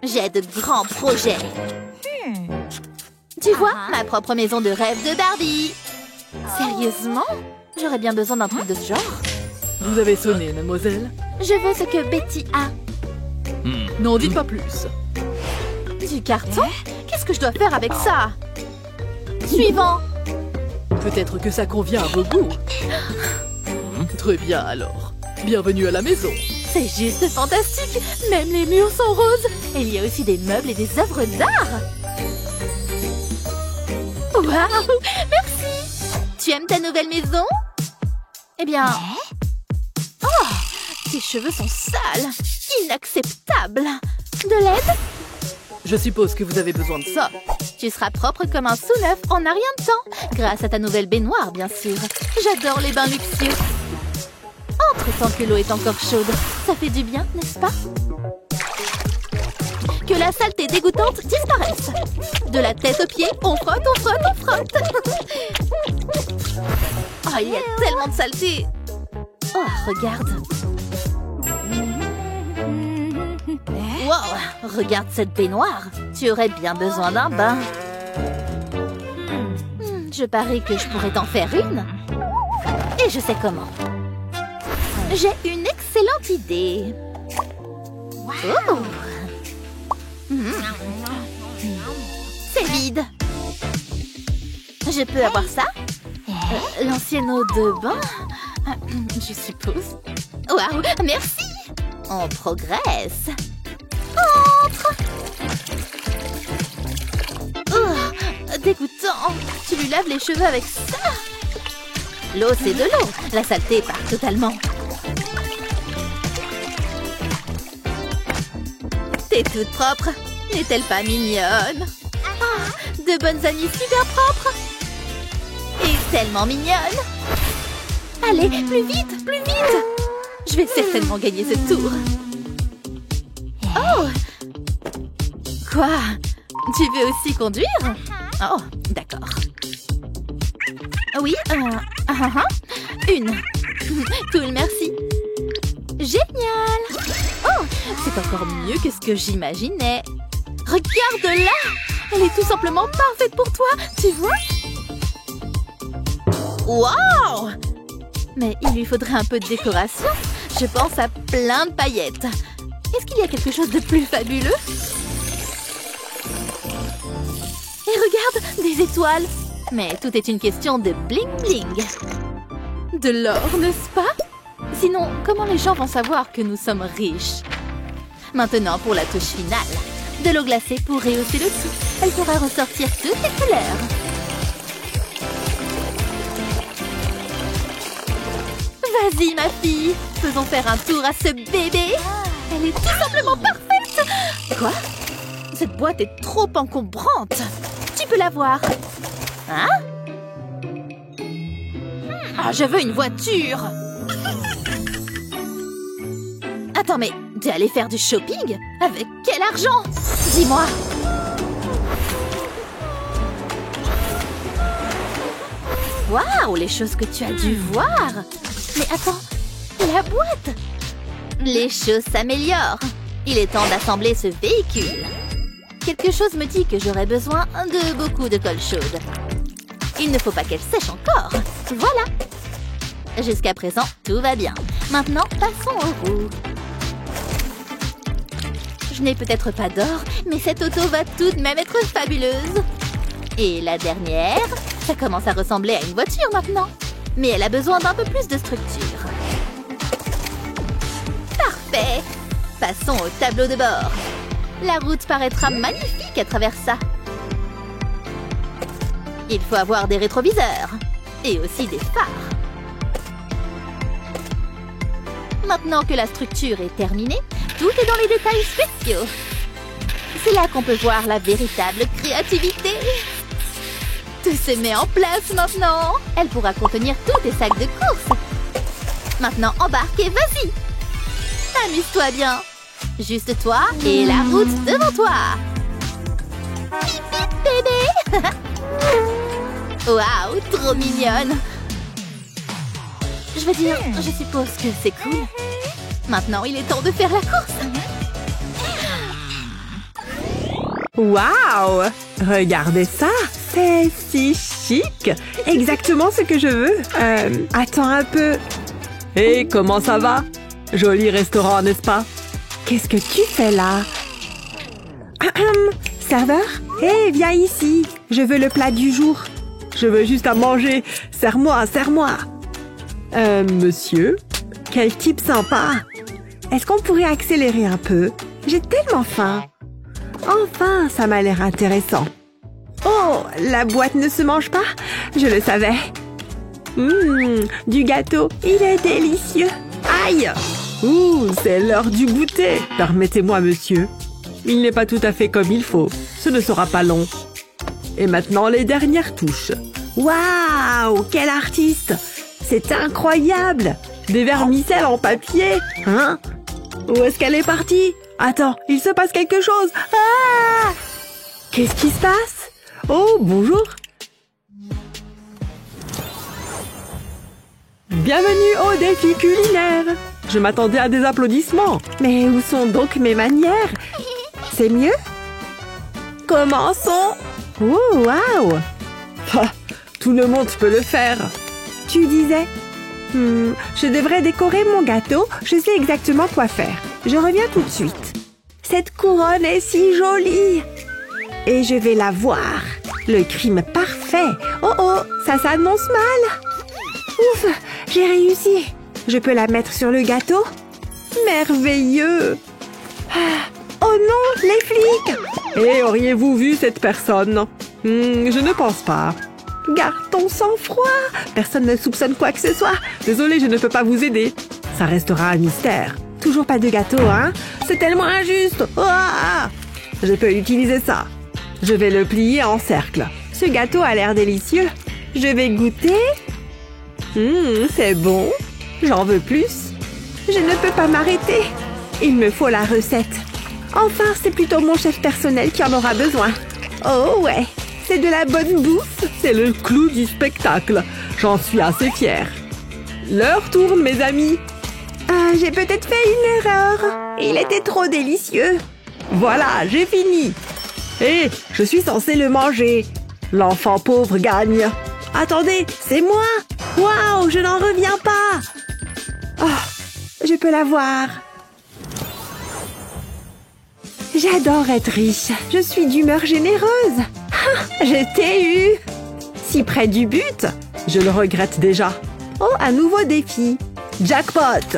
[SPEAKER 2] J'ai de grands projets. Tu vois, ma propre maison de rêve de Barbie. Sérieusement? J'aurais bien besoin d'un truc de ce genre.
[SPEAKER 3] Vous avez sonné, mademoiselle.
[SPEAKER 2] Je veux ce que Betty a.
[SPEAKER 3] N'en dites pas plus.
[SPEAKER 2] Du carton? Qu'est-ce que je dois faire avec ça? Suivant.
[SPEAKER 3] Peut-être que ça convient à vos goûts. Très bien alors. Bienvenue à la maison.
[SPEAKER 2] C'est juste fantastique. Même les murs sont roses. Et il y a aussi des meubles et des œuvres d'art. Waouh! Merci! Tu aimes ta nouvelle maison? Eh bien... Oh! Tes cheveux sont sales! Inacceptable! De l'aide?
[SPEAKER 3] Je suppose que vous avez besoin de ça.
[SPEAKER 2] Tu seras propre comme un sous-neuf en un rien de temps. Grâce à ta nouvelle baignoire, bien sûr. J'adore les bains luxueux. Entre tant que l'eau est encore chaude. Ça fait du bien, n'est-ce pas? Que la saleté dégoûtante disparaisse. De la tête aux pieds, on frotte, on frotte, on frotte. Oh, il y a tellement de saleté. Oh, regarde. Wow, regarde cette baignoire. Tu aurais bien besoin d'un bain. Je parie que je pourrais t'en faire une. Et je sais comment. J'ai une excellente idée. Oh. C'est vide. Je peux avoir ça? L'ancienne eau de bain? Je suppose. Waouh, merci. On progresse. Entre. Oh, dégoûtant. Tu lui laves les cheveux avec ça? L'eau, c'est de l'eau. La saleté part totalement. T'es toute propre. N'est-elle pas mignonne? Oh, de bonnes amies super propres. Et tellement mignonne. Allez, plus vite, plus vite. Je vais certainement gagner ce tour. Oh! Quoi? Tu veux aussi conduire? Oh, d'accord. Oui, une. Cool, merci. Génial! Oh, c'est encore mieux que ce que j'imaginais. Regarde-la! Elle est tout simplement parfaite pour toi, tu vois? Wow! Mais il lui faudrait un peu de décoration. Je pense à plein de paillettes. Est-ce qu'il y a quelque chose de plus fabuleux? Et regarde, des étoiles. Mais tout est une question de bling-bling. De l'or, n'est-ce pas? Sinon, comment les gens vont savoir que nous sommes riches? Maintenant, pour la touche finale. De l'eau glacée pour rehausser le tout. Elle pourra ressortir toutes les couleurs. Vas-y, ma fille. Faisons faire un tour à ce bébé. Elle est tout simplement parfaite. Quoi? Cette boîte est trop encombrante. Tu peux la voir. Hein? Ah, je veux une voiture. Attends, mais t'es allé faire du shopping? Avec quel argent? Dis-moi. Waouh, les choses que tu as dû voir. Mais attends, la boîte. Les choses s'améliorent. Il est temps d'assembler ce véhicule. Quelque chose me dit que j'aurai besoin de beaucoup de colle chaude. Il ne faut pas qu'elle sèche encore. Voilà. Jusqu'à présent, tout va bien. Maintenant, passons aux roues. Je n'ai peut-être pas d'or, mais cette auto va tout de même être fabuleuse. Et la dernière, ça commence à ressembler à une voiture maintenant. Mais elle a besoin d'un peu plus de structure. Parfait. Passons au tableau de bord. La route paraîtra magnifique à travers ça. Il faut avoir des rétroviseurs. Et aussi des phares. Maintenant que la structure est terminée, tout est dans les détails spéciaux. C'est là qu'on peut voir la véritable créativité. Tout se met en place maintenant. Elle pourra contenir tous tes sacs de course. Maintenant, embarque et vas-y. Amuse-toi bien. Juste toi et la route devant toi. Bip bip bébé. Waouh, trop mignonne. Je veux dire, je suppose que c'est cool. Maintenant, il est temps de faire la course.
[SPEAKER 4] Waouh! Regardez ça! C'est si chic! Exactement ce que je veux. Attends un peu. Hé, comment ça va? Joli restaurant, n'est-ce pas? Qu'est-ce que tu fais là? Serveur? Hé, viens ici. Je veux le plat du jour. Je veux juste à manger. Serre-moi, serre-moi. Monsieur? Quel type sympa. Est-ce qu'on pourrait accélérer un peu? J'ai tellement faim. Enfin, ça m'a l'air intéressant. Oh, la boîte ne se mange pas? Je le savais. Du gâteau, il est délicieux. Aïe! Ouh, c'est l'heure du goûter. Permettez-moi, monsieur. Il n'est pas tout à fait comme il faut. Ce ne sera pas long. Et maintenant, les dernières touches. Waouh! Quel artiste! C'est incroyable! Des vermicelles en papier. Hein? Où est-ce qu'elle est partie? Attends, il se passe quelque chose. Ah! Qu'est-ce qui se passe? Oh, bonjour. Bienvenue au défi culinaire. Je m'attendais à des applaudissements. Mais où sont donc mes manières? C'est mieux? Commençons. Oh, waouh! Tout le monde peut le faire. Tu disais? Je devrais décorer mon gâteau. Je sais exactement quoi faire. Je reviens tout de suite. Cette couronne est si jolie. Et je vais la voir. Le crime parfait. Oh oh, ça s'annonce mal. Ouf, j'ai réussi. Je peux la mettre sur le gâteau? Merveilleux. Oh non, les flics! Et auriez-vous vu cette personne? Je ne pense pas. Garde ton sang-froid. Personne ne soupçonne quoi que ce soit. Désolée, je ne peux pas vous aider. Ça restera un mystère. Toujours pas de gâteau, hein? C'est tellement injuste. Oh! Je peux utiliser ça. Je vais le plier en cercle. Ce gâteau a l'air délicieux. Je vais goûter. C'est bon. J'en veux plus. Je ne peux pas m'arrêter. Il me faut la recette. Enfin, c'est plutôt mon chef personnel qui en aura besoin. Oh ouais, c'est de la bonne bouffe. C'est le clou du spectacle. J'en suis assez fière. L'heure tourne, mes amis. J'ai peut-être fait une erreur. Il était trop délicieux. Voilà, j'ai fini. Hé, je suis censée le manger. L'enfant pauvre gagne. Attendez, c'est moi. Waouh, je n'en reviens pas. Oh, je peux l'avoir. J'adore être riche. Je suis d'humeur généreuse. Je t'ai eu. Si près du but. Je le regrette déjà. Oh, un nouveau défi. Jackpot.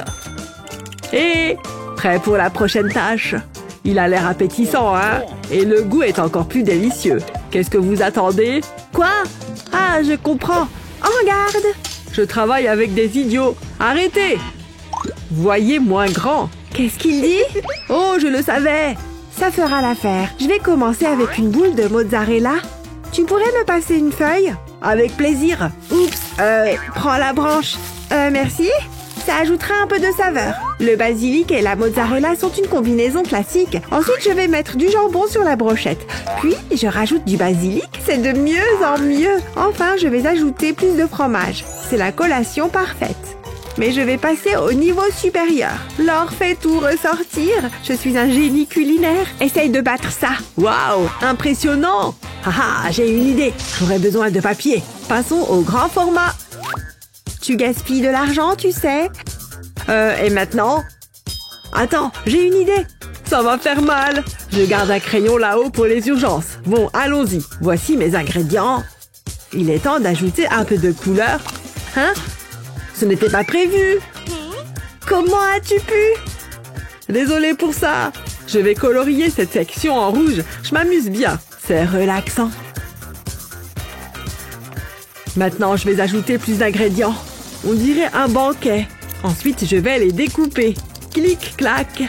[SPEAKER 4] Et prêt pour la prochaine tâche. Il a l'air appétissant, hein? Et le goût est encore plus délicieux. Qu'est-ce que vous attendez? Quoi? Ah, je comprends. En garde. Je travaille avec des idiots. Arrêtez. Voyez moins grand. Qu'est-ce qu'il dit? Oh, je le savais. Ça fera l'affaire. Je vais commencer avec une boule de mozzarella. Tu pourrais me passer une feuille? Avec plaisir. Oups, prends la branche. Merci. Ça ajoutera un peu de saveur. Le basilic et la mozzarella sont une combinaison classique. Ensuite, je vais mettre du jambon sur la brochette. Puis, je rajoute du basilic. C'est de mieux en mieux. Enfin, je vais ajouter plus de fromage. C'est la collation parfaite. Mais je vais passer au niveau supérieur. Laure fait tout ressortir. Je suis un génie culinaire. Essaye de battre ça. Waouh, impressionnant. Ah, j'ai une idée. J'aurais besoin de papier. Passons au grand format. Tu gaspilles de l'argent, tu sais. Et maintenant? Attends, j'ai une idée. Ça va faire mal. Je garde un crayon là-haut pour les urgences. Bon, allons-y. Voici mes ingrédients. Il est temps d'ajouter un peu de couleur. Hein? Ce n'était pas prévu. Comment as-tu pu? Désolée pour ça. Je vais colorier cette section en rouge. Je m'amuse bien. C'est relaxant. Maintenant, je vais ajouter plus d'ingrédients. On dirait un banquet. Ensuite, je vais les découper. Clic, clac.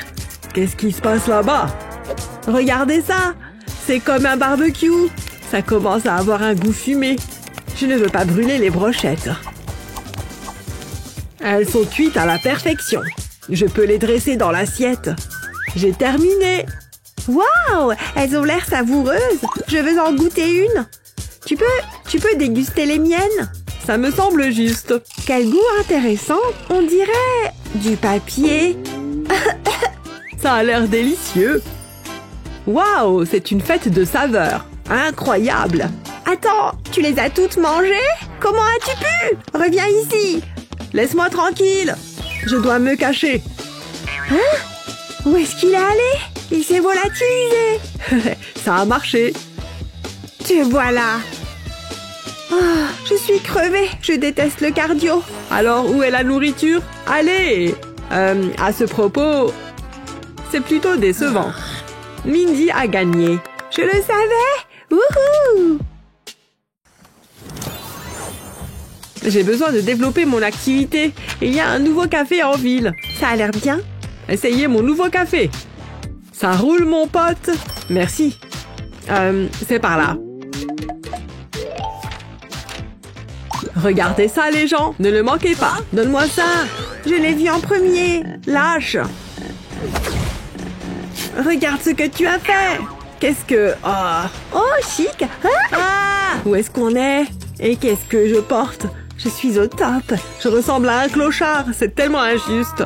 [SPEAKER 4] Qu'est-ce qui se passe là-bas? Regardez ça. C'est comme un barbecue. Ça commence à avoir un goût fumé. Je ne veux pas brûler les brochettes. Elles sont cuites à la perfection. Je peux les dresser dans l'assiette. J'ai terminé.
[SPEAKER 1] Waouh! Elles ont l'air savoureuses. Je veux en goûter une. Tu peux déguster les miennes?
[SPEAKER 4] Ça me semble juste.
[SPEAKER 1] Quel goût intéressant. On dirait du papier.
[SPEAKER 4] Ça a l'air délicieux. Waouh, c'est une fête de saveurs. Incroyable.
[SPEAKER 1] Attends, tu les as toutes mangées? Comment as-tu pu? Reviens ici.
[SPEAKER 4] Laisse-moi tranquille. Je dois me cacher.
[SPEAKER 1] Hein? Où est-ce qu'il est allé? Il s'est volatilisé.
[SPEAKER 4] Ça a marché.
[SPEAKER 1] Te voilà. Oh, je suis crevée. Je déteste le cardio.
[SPEAKER 4] Alors, où est la nourriture? Allez! À ce propos, c'est plutôt décevant. Mindy a gagné.
[SPEAKER 1] Je le savais. Wouhou!
[SPEAKER 4] J'ai besoin de développer mon activité. Il y a un nouveau café en ville.
[SPEAKER 1] Ça a l'air bien.
[SPEAKER 4] Essayez mon nouveau café. Ça roule, mon pote. Merci. C'est par là. Regardez ça, les gens. Ne le manquez pas. Donne-moi ça.
[SPEAKER 1] Je l'ai vu en premier.
[SPEAKER 4] Lâche. Regarde ce que tu as fait. Qu'est-ce que...
[SPEAKER 1] Oh, chic.
[SPEAKER 4] Ah! Où est-ce qu'on est? Et qu'est-ce que je porte? Je suis au top. Je ressemble à un clochard. C'est tellement injuste.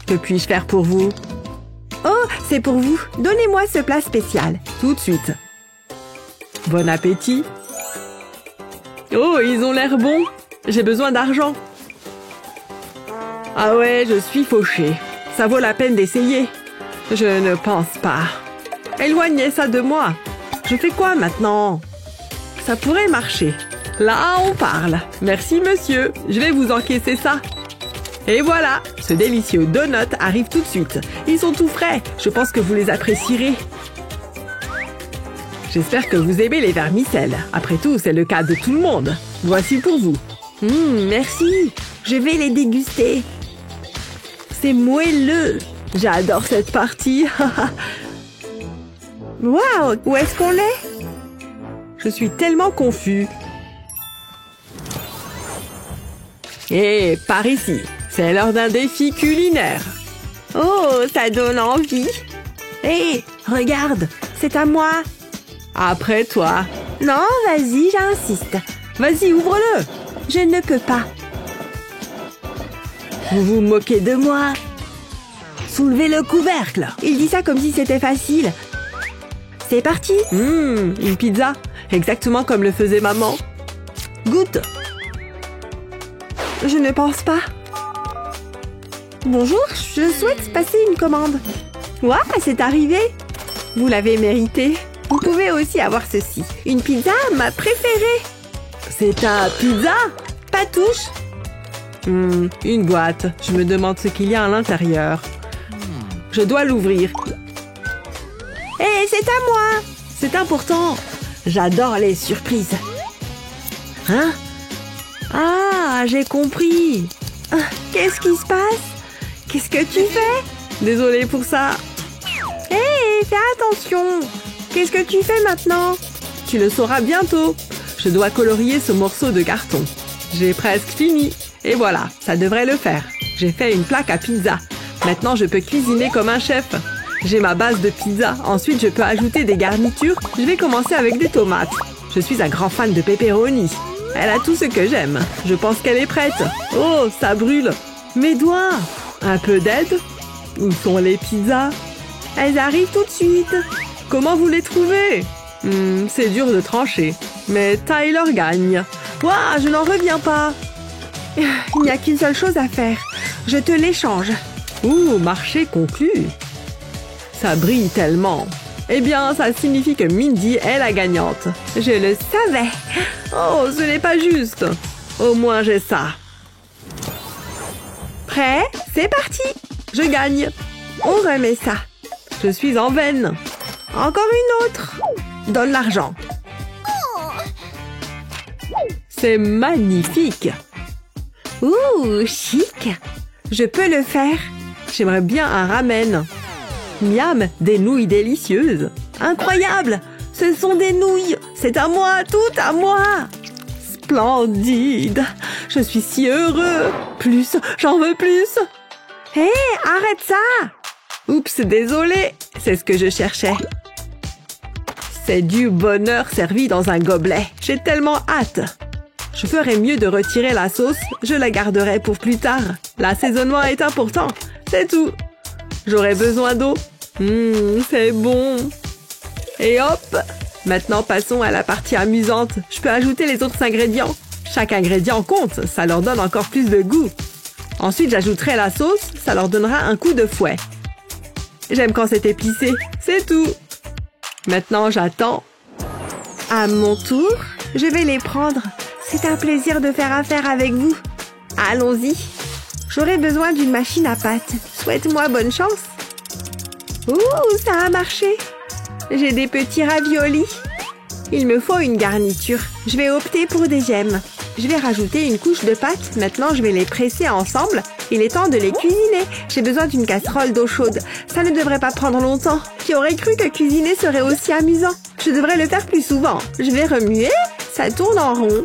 [SPEAKER 4] Que puis-je faire pour vous?
[SPEAKER 1] Oh, c'est pour vous. Donnez-moi ce plat spécial.
[SPEAKER 4] Tout de suite. Bon appétit. Oh, ils ont l'air bons. J'ai besoin d'argent. Ah ouais, je suis fauchée. Ça vaut la peine d'essayer. Je ne pense pas. Éloignez ça de moi. Je fais quoi maintenant? Ça pourrait marcher. Là, on parle. Merci, monsieur. Je vais vous encaisser ça. Et voilà, ce délicieux donut arrive tout de suite. Ils sont tout frais. Je pense que vous les apprécierez. J'espère que vous aimez les vermicelles. Après tout, c'est le cas de tout le monde. Voici pour vous.
[SPEAKER 1] Merci. Je vais les déguster.
[SPEAKER 4] C'est moelleux. J'adore cette partie.
[SPEAKER 1] Waouh, où est-ce qu'on est?
[SPEAKER 4] Je suis tellement confus. Et par ici, c'est l'heure d'un défi culinaire.
[SPEAKER 1] Oh, ça donne envie. Hé, regarde, c'est à moi.
[SPEAKER 4] Après toi.
[SPEAKER 1] Non, vas-y, j'insiste.
[SPEAKER 4] Vas-y, ouvre-le.
[SPEAKER 1] Je ne peux pas.
[SPEAKER 4] Vous vous moquez de moi? Soulevez le couvercle.
[SPEAKER 1] Il dit ça comme si c'était facile. C'est parti.
[SPEAKER 4] Une pizza. Exactement comme le faisait maman. Goûte.
[SPEAKER 1] Je ne pense pas. Bonjour, je souhaite passer une commande. Waouh, c'est arrivé. Vous l'avez mérité. Vous pouvez aussi avoir ceci. Une pizza, ma préférée.
[SPEAKER 4] C'est un pizza?
[SPEAKER 1] Pas touche.
[SPEAKER 4] Une boîte. Je me demande ce qu'il y a à l'intérieur. Je dois l'ouvrir.
[SPEAKER 1] Hé, c'est à moi.
[SPEAKER 4] C'est important. J'adore les surprises. Hein? Ah, j'ai compris.
[SPEAKER 1] Qu'est-ce qui se passe? Qu'est-ce que tu fais?
[SPEAKER 4] Désolée pour ça.
[SPEAKER 1] Hé, fais attention. Qu'est-ce que tu fais maintenant?
[SPEAKER 4] Tu le sauras bientôt. Je dois colorier ce morceau de carton. J'ai presque fini. Et voilà, ça devrait le faire. J'ai fait une plaque à pizza. Maintenant, je peux cuisiner comme un chef. J'ai ma base de pizza. Ensuite, je peux ajouter des garnitures. Je vais commencer avec des tomates. Je suis un grand fan de pepperoni. Elle a tout ce que j'aime. Je pense qu'elle est prête. Oh, ça brûle. Mes doigts. Un peu d'aide? Où sont les pizzas?
[SPEAKER 1] Elles arrivent tout de suite.
[SPEAKER 4] Comment vous les trouvez? C'est dur de trancher. Mais Tyler gagne. Ouah, je n'en reviens pas.
[SPEAKER 1] Il n'y a qu'une seule chose à faire. Je te l'échange.
[SPEAKER 4] Ouh, marché conclu. Ça brille tellement. Eh bien, ça signifie que Mindy est la gagnante.
[SPEAKER 1] Je le savais.
[SPEAKER 4] Oh, ce n'est pas juste. Au moins, j'ai ça. Prêt? C'est parti! Je gagne. On remet ça. Je suis en veine. Encore une autre. Donne l'argent. C'est magnifique. Ouh, chic. Je peux le faire. J'aimerais bien un ramen. Miam, des nouilles délicieuses. Incroyable. Ce sont des nouilles. C'est à moi, tout à moi. Splendide. Je suis si heureux. Plus, j'en veux plus. Hé, arrête ça. Oups, désolé. C'est ce que je cherchais. C'est du bonheur servi dans un gobelet. J'ai tellement hâte. Je ferais mieux de retirer la sauce. Je la garderai pour plus tard. L'assaisonnement est important. C'est tout. J'aurai besoin d'eau. C'est bon. Et hop. Maintenant, passons à la partie amusante. Je peux ajouter les autres ingrédients. Chaque ingrédient compte. Ça leur donne encore plus de goût. Ensuite, j'ajouterai la sauce. Ça leur donnera un coup de fouet. J'aime quand c'est épicé. C'est tout. Maintenant, j'attends. À mon tour, je vais les prendre. C'est un plaisir de faire affaire avec vous. Allons-y. J'aurai besoin d'une machine à pâte. Souhaite-moi bonne chance. Ouh, ça a marché. J'ai des petits raviolis. Il me faut une garniture. Je vais opter pour des gemmes. Je vais rajouter une couche de pâte. Maintenant, je vais les presser ensemble. Il est temps de les cuisiner. J'ai besoin d'une casserole d'eau chaude. Ça ne devrait pas prendre longtemps. Qui aurait cru que cuisiner serait aussi amusant? Je devrais le faire plus souvent. Je vais remuer. Ça tourne en rond.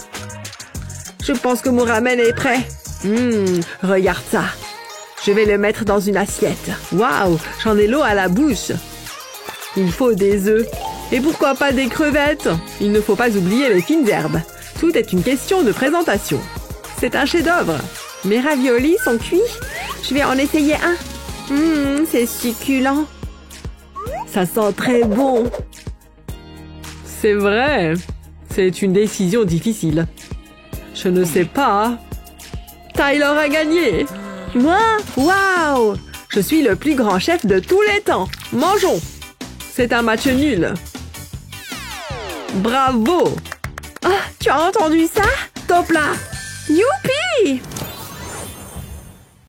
[SPEAKER 4] Je pense que mon ramen est prêt. Regarde ça. Je vais le mettre dans une assiette. Waouh, j'en ai l'eau à la bouche. Il faut des œufs. Et pourquoi pas des crevettes? Il ne faut pas oublier les fines herbes. Tout est une question de présentation. C'est un chef-d'œuvre. Mes raviolis sont cuits. Je vais en essayer un. C'est succulent. Ça sent très bon. C'est vrai. C'est une décision difficile. Je ne sais pas. Tyler a gagné. Moi? Waouh! Je suis le plus grand chef de tous les temps. Mangeons. C'est un match nul. Bravo! Ah, tu as entendu ça? Top là! Youpi!